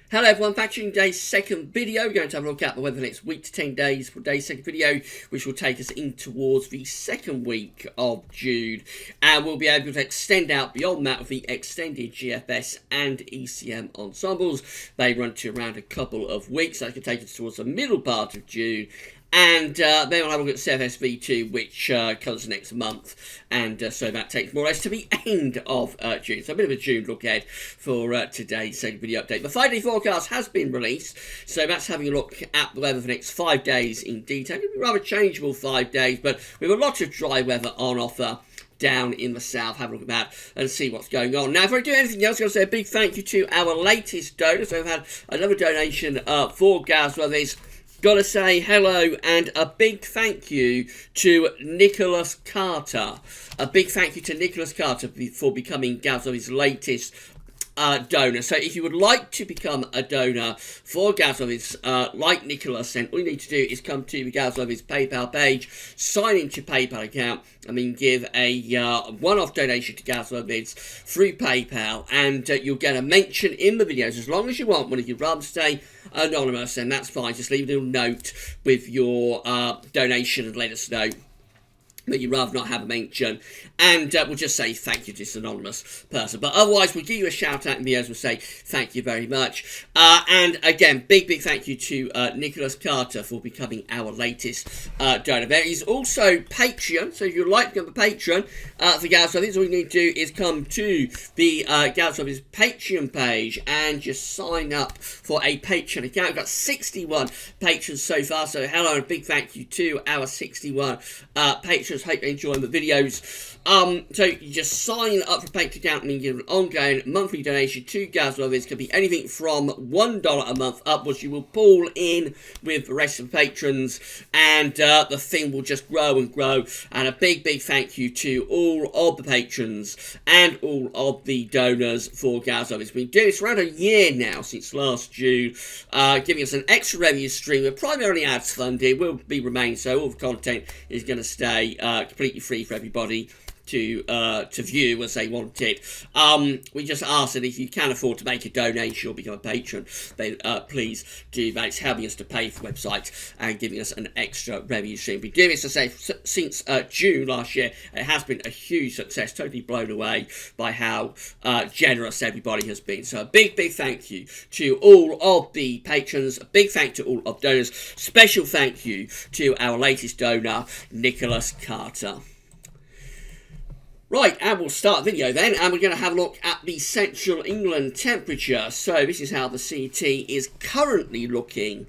Hello everyone, back to today's second video. We're going to have a look at the weather for the next week to 10 days for today's second video, which will take us in towards the second week of June. And we'll be able to extend out beyond that with the extended GFS and ECM ensembles. They run to around a couple of weeks. That can take us towards the middle part of June. And then we'll have a look at CFSV2, which covers next month. And so that takes more or less to the end of June. So a bit of a June look ahead for today's second video update. The 5-day forecast has been released. So that's having a look at the weather for the next 5 days in detail. It'll be rather changeable 5 days, but with a lot of dry weather on offer down in the south. Have a look at that and see what's going on. Now, if I do anything else, I'm going to say a big thank you to our latest donors. So we've had another donation for Gaz Brothers. Gotta say hello and a big thank you to Nicholas Carter. A big thank you to Nicholas Carter for becoming Gazzo's latest donor. So if you would like to become a donor for Gazzo's, like Nicholas, then all you need to do is come to the Gazzo's PayPal page, sign into your PayPal account, and then give a one-off donation to Gazzo's through PayPal, and you'll get a mention in the videos as long as you want. When you'd rather stay anonymous, then that's fine. Just leave a little note with your donation and let us know that you'd rather not have a mention, and we'll just say thank you to this anonymous person. But otherwise, we'll give you a shout out in the videos. We'll say thank you very much. And again, big thank you to Nicholas Carter for becoming our latest donor. There is also Patreon, so if you'd like to become a patron for Gaz Brothers, all you need to do is come to the Gaz Brothers Patreon page and just sign up for a Patreon account. We've got 61 patrons so far, so hello and a big thank you to our 61 patrons. Hope you're enjoying the videos. So you just sign up for a Patreon account and you give an ongoing monthly donation to Gaz Brothers. It could be anything from $1 a month upwards. You will pool in with the rest of the patrons, and the thing will just grow and grow. And a big thank you to all of the patrons and all of the donors for Gaz Brothers. We've been doing this around a year now, since last June, giving us an extra revenue stream. We're primarily ads funded, will be remain so. All the content is going to stay completely free for everybody to view as they want it. We just ask that if you can afford to make a donation or become a patron, then please do that. It's helping us to pay for the website and giving us an extra revenue stream. We've been doing this, to say, since June last year. It has been a huge success, totally blown away by how generous everybody has been. So a big thank you to all of the patrons, a big thank you to all of donors, special thank you to our latest donor, Nicholas Carter. Right, and we'll start the video then, and we're going to have a look at the Central England temperature. So this is how the CT is currently looking.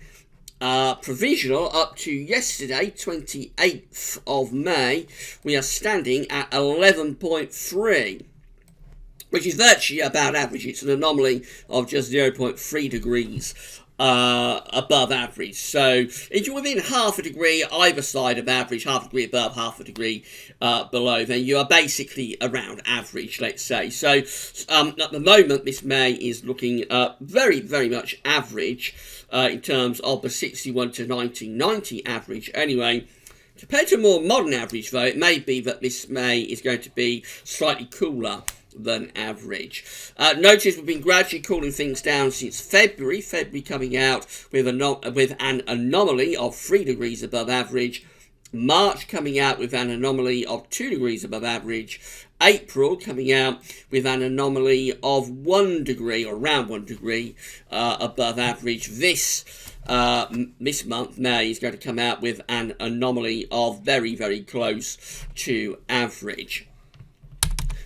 Provisional up to yesterday, 28th of May, we are standing at 11.3. which is virtually about average. It's an anomaly of just 0.3 degrees above average. So if you're within half a degree either side of average, half a degree above, half a degree below, then you are basically around average, let's say. So at the moment, this May is looking very much average in terms of the 61 to 1990 average anyway. Compared to a more modern average, though, it may be that this May is going to be slightly cooler than average. Notice we've been gradually cooling things down since February. February coming out with an anomaly of 3 degrees above average. March coming out with an anomaly of 2 degrees above average. April coming out with an anomaly of 1 degree, or around 1 degree above average. This month, May, is going to come out with an anomaly of very close to average.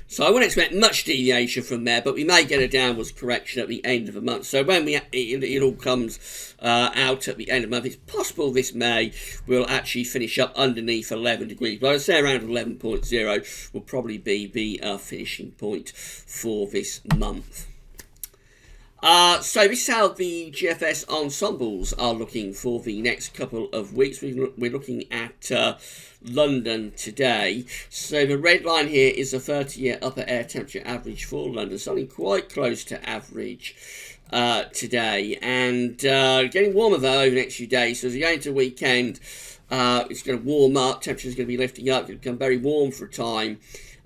So I wouldn't expect much deviation from there, but we may get a downwards correction at the end of the month. So when it all comes out at the end of the month, it's possible this May will actually finish up underneath 11 degrees. But I'd say around 11.0 will probably be the finishing point for this month. So this is how the GFS ensembles are looking for the next couple of weeks. We're looking at London today. So the red line here is the 30-year upper air temperature average for London, something quite close to average today, and getting warmer though over the next few days. So as we go into the weekend, it's going to warm up, temperature's going to be lifting up, it's going to become very warm for a time.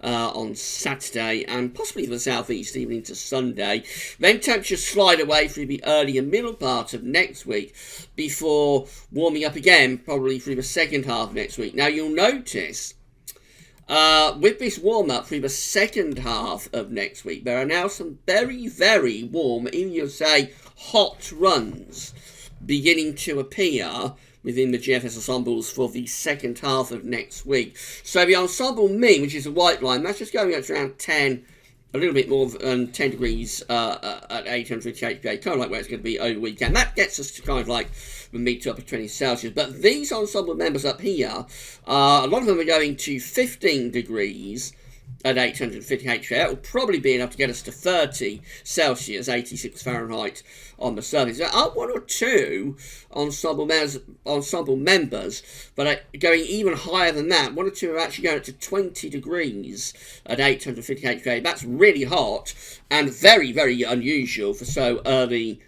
on Saturday, and possibly for the southeast even into Sunday. Then temperatures slide away through the early and middle part of next week before warming up again, probably through the second half of next week. Now you'll notice with this warm up through the second half of next week, there are now some very, very warm, even you'll say hot runs beginning to appear within the GFS ensembles for the second half of next week. So the ensemble mean, which is a white line, that's just going up to around 10, a little bit more than 10 degrees at 800 HPA, kind of like where it's going to be over the weekend. That gets us to kind of like the mid to upper 20 Celsius. But these ensemble members up here, a lot of them are going to 15 degrees at 850 HPA. That will probably be enough to get us to 30 Celsius, 86 Fahrenheit on the surface. There are one or two ensemble members, but are going even higher than that. One or two are actually going up to 20 degrees at 850 HPA. That's really hot and very, very unusual for so early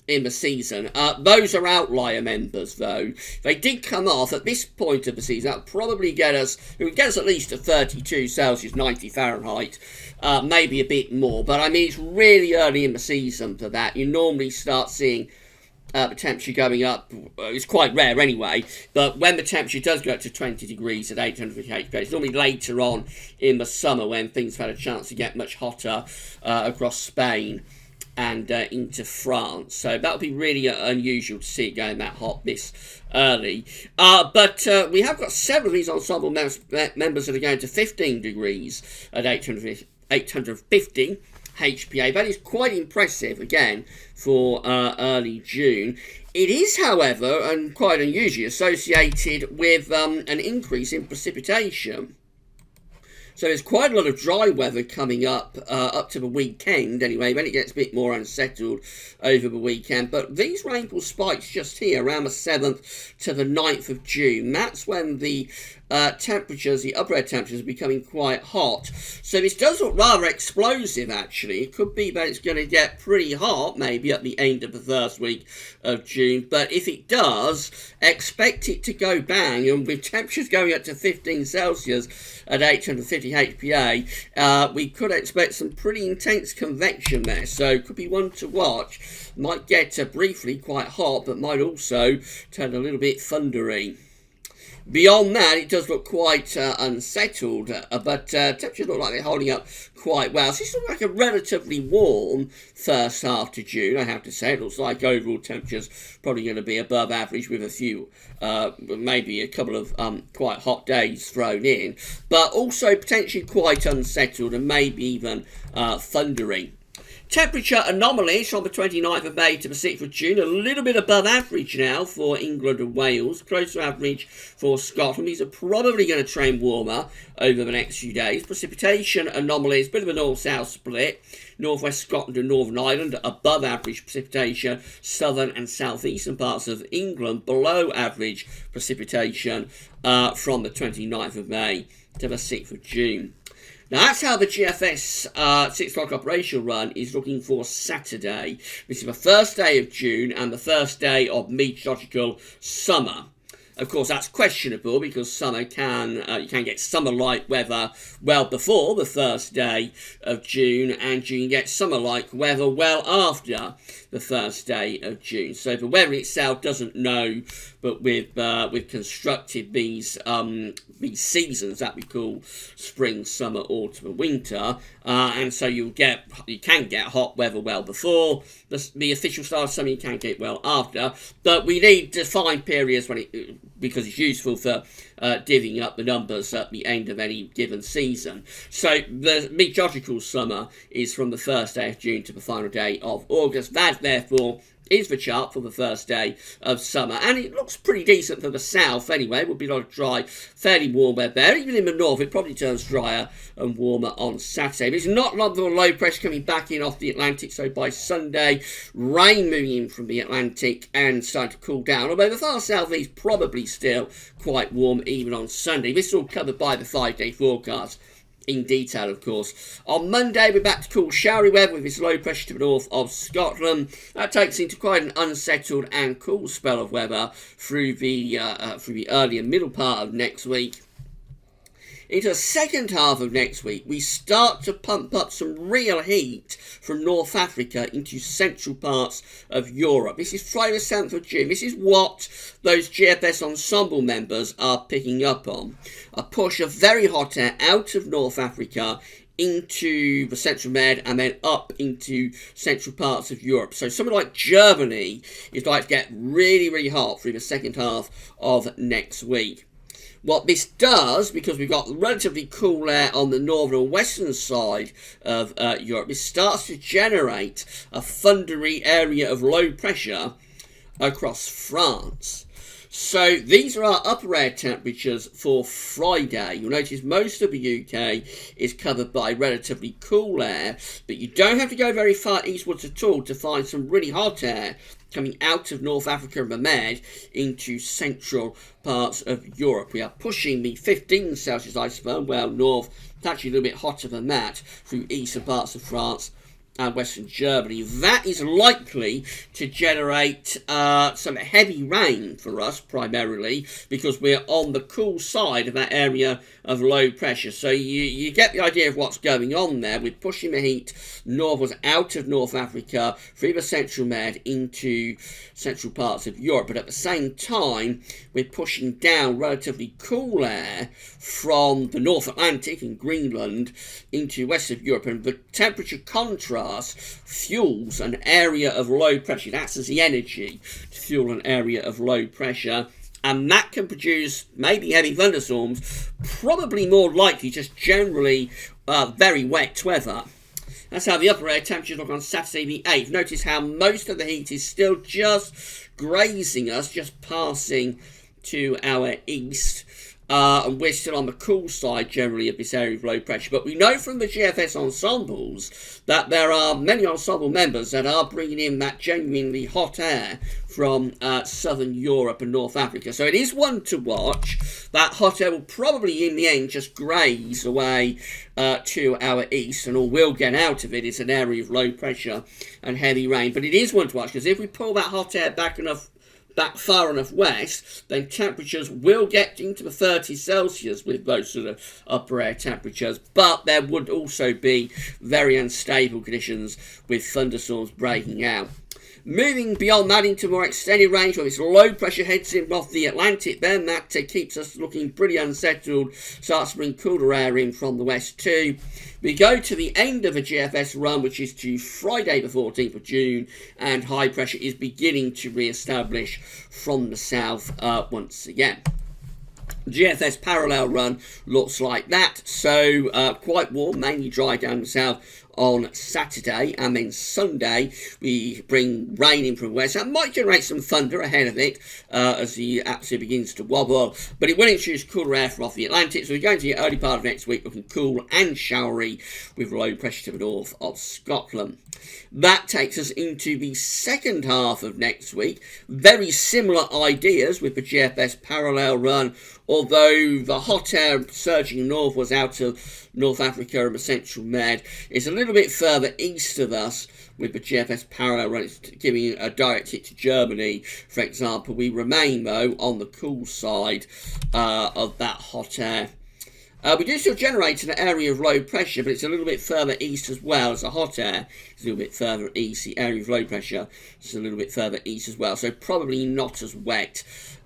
in the season. Those are outlier members, though. They did come off at this point of the season. That would probably get us, it would get us at least to 32 Celsius, 90 Fahrenheit, maybe a bit more. But I mean, it's really early in the season for that. You normally start seeing the temperature going up. It's quite rare anyway, but when the temperature does go up to 20 degrees at 850 HPA, it's normally later on in the summer when things have had a chance to get much hotter across Spain and into France. So that would be really unusual to see it going that hot this early. But we have got several of these ensemble members that are going to 15 degrees at 850 HPA. That is quite impressive, again, for early June. It is, however, and quite unusually, associated with an increase in precipitation. So there's quite a lot of dry weather coming up to the weekend anyway, then it gets a bit more unsettled over the weekend. But these rainfall spikes just here around the 7th to the 9th of June, that's when the temperatures, the upper air temperatures, are becoming quite hot. So this does look rather explosive, actually. It could be that it's going to get pretty hot, maybe at the end of the first week of June. But if it does, expect it to go bang. And with temperatures going up to 15 Celsius at 850 HPA, we could expect some pretty intense convection there. So it could be one to watch. Might get briefly quite hot, but might also turn a little bit thundery. Beyond that, it does look quite unsettled, but temperatures look like they're holding up quite well. So it's looking like a relatively warm first half to June, I have to say. It looks like overall temperatures probably going to be above average with a few, maybe a couple of quite hot days thrown in, but also potentially quite unsettled and maybe even thundering. Temperature anomalies from the 29th of May to the 6th of June, a little bit above average now for England and Wales, close to average for Scotland. These are probably going to trend warmer over the next few days. Precipitation anomalies, bit of a north-south split. Northwest Scotland and Northern Ireland above average precipitation. Southern and southeastern parts of England below average precipitation from the 29th of May to the 6th of June. Now that's how the GFS 6 o'clock operational run is looking for Saturday. This is the first day of June and the first day of meteorological summer. Of course, that's questionable because summer can you can get summer-like weather well before the first day of June, and you can get summer-like weather well after the first day of June. So the weather itself doesn't know, but we've constructed these seasons that we call spring, summer, autumn, and winter, and so you can get hot weather well before the official start of summer. You can get well after, but we need defined periods because it's useful for divvying up the numbers at the end of any given season. So the meteorological summer is from the first day of June to the final day of August. That, therefore, is the chart for the first day of summer, and it looks pretty decent for the south anyway. It will be a lot of dry, fairly warm weather there. Even in the north, it probably turns drier and warmer on Saturday. But it's not long for low pressure coming back in off the Atlantic, so by Sunday, rain moving in from the Atlantic and starting to cool down, although the far southeast probably still quite warm even on Sunday. This is all covered by the 5-day forecast in detail, of course. On Monday, we're back to cool, showery weather with this low pressure to the north of Scotland. That takes into quite an unsettled and cool spell of weather through the early and middle part of next week. into the second half of next week, we start to pump up some real heat from North Africa into central parts of Europe. This is Friday the 7th of June. This is what those GFS ensemble members are picking up on. A push of very hot air out of North Africa into the central med and then up into central parts of Europe. So something like Germany is like to get really, really hot through the second half of next week. What this does, because we've got relatively cool air on the northern and western side of Europe, it starts to generate a thundery area of low pressure across France. So these are our upper air temperatures for Friday. You'll notice most of the UK is covered by relatively cool air, but you don't have to go very far eastwards at all to find some really hot air coming out of North Africa and the Med into central parts of Europe. We are pushing the 15 Celsius isotherm, well, north, it's actually a little bit hotter than that, through eastern parts of France and western Germany. That is likely to generate some heavy rain for us, primarily, because we're on the cool side of that area of low pressure. So you get the idea of what's going on there. We're pushing the heat northwards out of North Africa, through the central med, into central parts of Europe. But at the same time, we're pushing down relatively cool air from the North Atlantic and Greenland into west of Europe. And the temperature contrast fuels an area of low pressure. That's as the energy to fuel an area of low pressure, and that can produce maybe heavy thunderstorms, probably more likely just generally very wet weather. That's how the upper air temperatures look on Saturday the 8th. Notice how most of the heat is still just grazing us, just passing to our east. And we're still on the cool side generally of this area of low pressure. But we know from the GFS ensembles that there are many ensemble members that are bringing in that genuinely hot air from southern Europe and North Africa. So it is one to watch. That hot air will probably in the end just graze away to our east, and all we'll get out of it is an area of low pressure and heavy rain. But it is one to watch, because if we pull that hot air back far enough west, then temperatures will get into the 30 Celsius with those sort of upper air temperatures, but there would also be very unstable conditions with thunderstorms breaking out. Moving beyond that into more extended range, where this low pressure heads in off the Atlantic, then that keeps us looking pretty unsettled, starts to bring cooler air in from the west too. We go to the end of a GFS run, which is to Friday the 14th of June, and high pressure is beginning to re-establish from the south once again. GFS parallel run looks like that, so quite warm, mainly dry down the south on Saturday, and then Sunday we bring rain in from the west. That might generate some thunder ahead of it as the atmosphere begins to wobble, but it will introduce cooler air from off the Atlantic, so we're going to the early part of next week looking cool and showery with low pressure to the north of Scotland. That takes us into the second half of next week. Very similar ideas with the GFS parallel run, although the hot air surging northwards out of North Africa and the central med is a little bit further east of us with the GFS parallel run. It's giving a direct hit to Germany, for example. We remain, though, on the cool side of that hot air. We do still generate an area of low pressure, but it's a little bit further east as well, as the hot air is a little bit further east. The area of low pressure is a little bit further east as well, so probably not as wet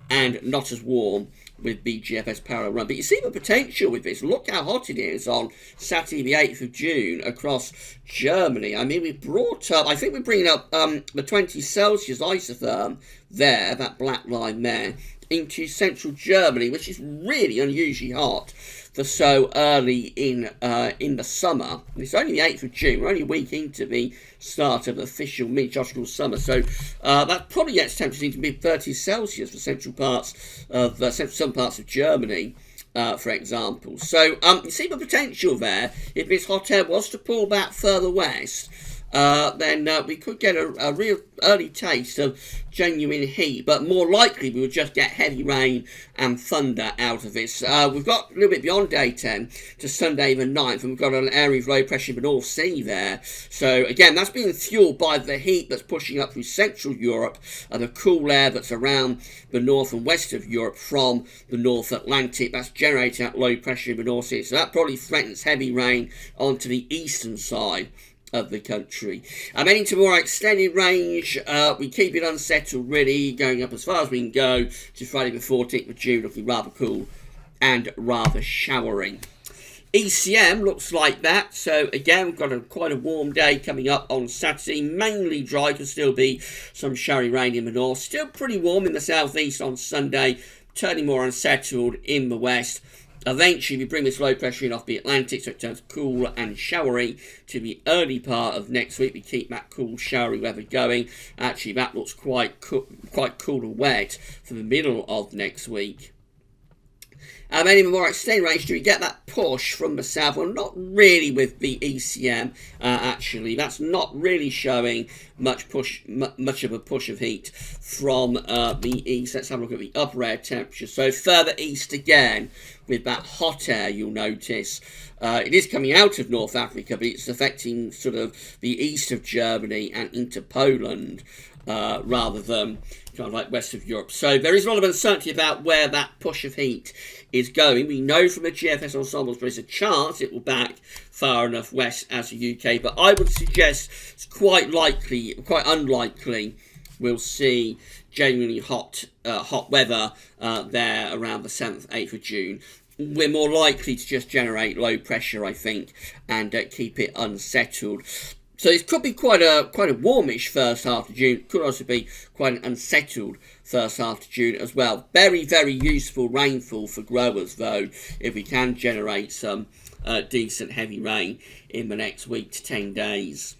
and not as warm with the GFS parallel run. But you see the potential with this. Look how hot it is on Saturday the 8th of June across Germany. I mean, we've brought up, I think we're bringing up the 20 Celsius isotherm there, that black line there, into central Germany, which is really unusually hot for so early in the summer. It's only the 8th of June. We're only a week into the start of the official meteorological summer, so that probably gets temperatures into mid-30 Celsius for central parts of some parts of Germany, for example. So you see the potential there. If this hot air was to pull back further west, then we could get a real early taste of genuine heat, but more likely we would just get heavy rain and thunder out of this. We've got a little bit beyond day 10 to Sunday the 9th, and we've got an area of low pressure in the North Sea there. So again, that's being fueled by the heat that's pushing up through Central Europe and the cool air that's around the north and west of Europe from the North Atlantic. That's generating that low pressure in the North Sea. So that probably threatens heavy rain onto the eastern side of the country. Heading to more extended range, we keep it unsettled really, going up as far as we can go to Friday the 14th of June, looking rather cool and rather showery. ECM looks like that. So again, we've got quite a warm day coming up on Saturday. Mainly dry, could still be some showery rain in the north. Still pretty warm in the southeast on Sunday, turning more unsettled in the west. Eventually, we bring this low pressure in off the Atlantic, so it turns cool and showery to the early part of next week. We keep that cool, showery weather going. Actually, that looks quite cool and wet for the middle of next week. Any more extended range, do we get that push from the south? Well, not really with the ECM, actually. That's not really showing much of a push of heat from the east. Let's have a look at the upper air temperature. So further east again, with that hot air, you'll notice. It is coming out of North Africa, but it's affecting sort of the east of Germany and into Poland, rather than kind of like west of Europe. So there is a lot of uncertainty about where that push of heat is going. We know from the GFS ensembles there is a chance it will back far enough west as the UK, but I would suggest it's quite unlikely we'll see genuinely hot weather there around the 7th, 8th of June. We're more likely to just generate low pressure, I think, and keep it unsettled. So it could be quite a warmish first half of June. It could also be quite an unsettled first half of June as well. Very, very useful rainfall for growers, though, if we can generate some decent heavy rain in the next week to 10 days.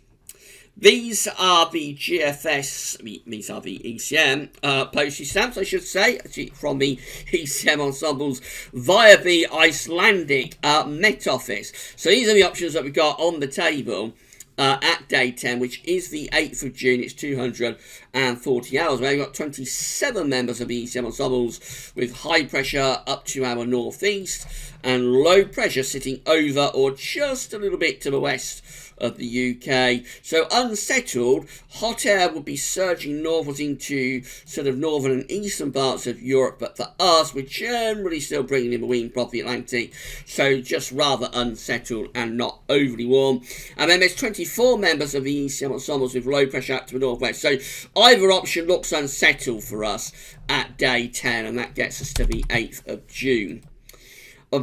These are the GFS, these are the ECM postage stamps, I should say, from the ECM ensembles via the Icelandic Met Office. So these are the options that we've got on the table at day 10, which is the 8th of June. It's 240 hours. We've got 27 members of the ECM ensembles with high pressure up to our northeast and low pressure sitting over or just a little bit to the west of the UK. So unsettled, hot air will be surging northwards into sort of northern and eastern parts of Europe, but for us, we're generally still bringing in the wind from the Atlantic, so just rather unsettled and not overly warm. And then there's 24 members of the ECM ensembles with low pressure up to the northwest. So either option looks unsettled for us at day 10, and that gets us to the 8th of June.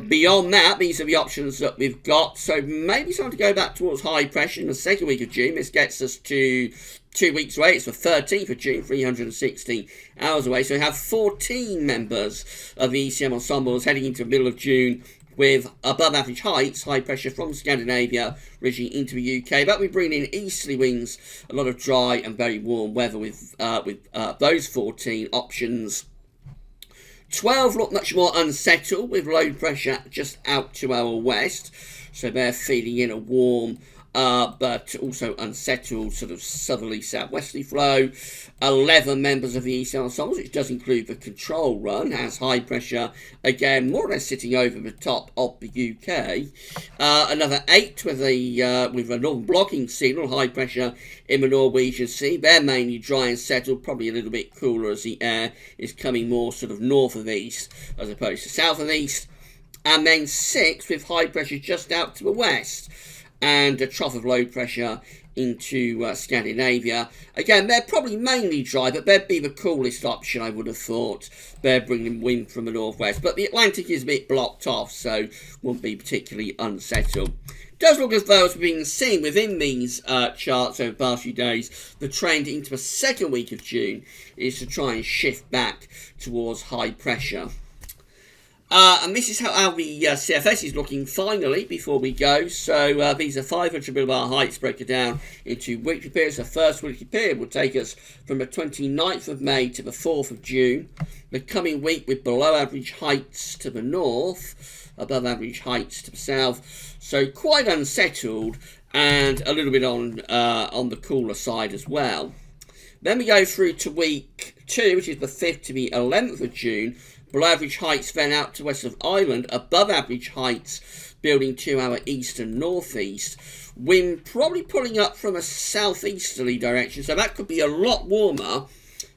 Beyond that, these are the options that we've got. So maybe it's time to go back towards high pressure in the second week of June. This gets us to 2 weeks away. It's the 13th of June, 360 hours away. So we have 14 members of the ECM ensembles heading into the middle of June with above average heights, high pressure from Scandinavia reaching into the UK. But we bring in easterly winds, a lot of dry and very warm weather with those 14 options. 12 look much more unsettled with low pressure just out to our west, so they're feeding in a warm but also unsettled sort of southerly southwesterly flow. 11 members of the ECM ensembles, which does include the control run, has high pressure again more or less sitting over the top of the UK. Another 8 with a northern blocking signal, high pressure in the Norwegian Sea. They're mainly dry and settled, probably a little bit cooler as the air is coming more sort of north of east as opposed to south of east. And then 6 with high pressure just out to the west and a trough of low pressure into Scandinavia. Again, they're probably mainly dry, but they'd be the coolest option, I would have thought. They're bringing wind from the northwest, but the Atlantic is a bit blocked off, so won't be particularly unsettled. It does look as though, as we've been seeing within these charts over the past few days, the trend into the second week of June is to try and shift back towards high pressure. And this is how the CFS is looking finally before we go. So these are 500 millibar heights broken down into weekly periods. The first weekly period will take us from the 29th of May to the 4th of June. The coming week with below average heights to the north, above average heights to the south. So quite unsettled and a little bit on the cooler side as well. Then we go through to week 2, which is the 5th to the 11th of June. Below average heights then out to west of Ireland, above average heights building to our east and northeast. Wind probably pulling up from a southeasterly direction, so that could be a lot warmer.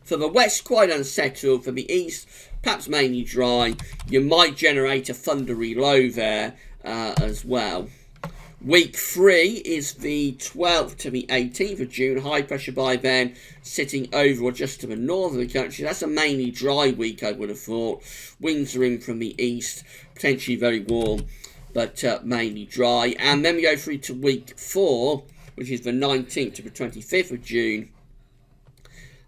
For the west, quite unsettled. For the east, perhaps mainly dry. You might generate a thundery low there as well. Week 3 is the 12th to the 18th of June. High pressure by then sitting over or just to the north of the country. That's a mainly dry week, I would have thought. Winds are in from the east, potentially very warm, but mainly dry. And then we go through to week 4, which is the 19th to the 25th of June.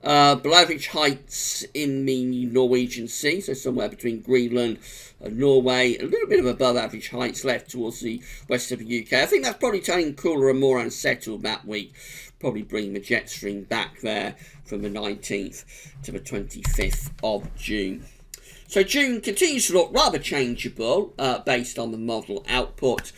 Below average heights in the Norwegian Sea, so somewhere between Greenland and Norway. A little bit of above average heights left towards the west of the UK. I think that's probably turning cooler and more unsettled that week. Probably bringing the jet stream back there from the 19th to the 25th of June. So June continues to look rather changeable based on the model output.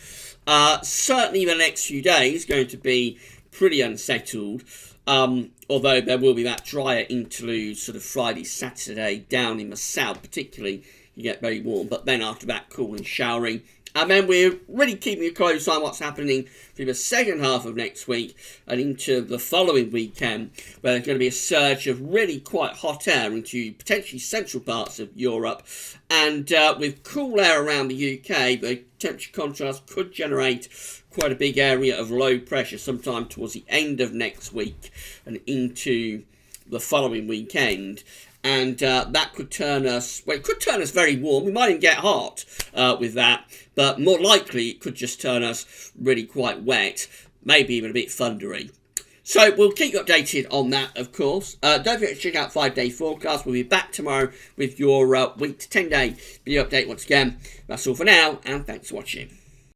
Certainly the next few days going to be pretty unsettled. Although there will be that drier interlude sort of Friday, Saturday down in the south, particularly you get very warm, but then after that cool and showery. And then we're really keeping a close eye on what's happening through the second half of next week and into the following weekend, where there's going to be a surge of really quite hot air into potentially central parts of Europe. And with cool air around the UK, the temperature contrast could generate quite a big area of low pressure sometime towards the end of next week and into the following weekend. And that could turn us, well, it could turn us very warm. We might even get hot with that, but more likely it could just turn us really quite wet, maybe even a bit thundery. So we'll keep you updated on that, of course. Don't forget to check out 5-day forecast. We'll be back tomorrow with your week to 10-day video update once again. That's all for now, and thanks for watching.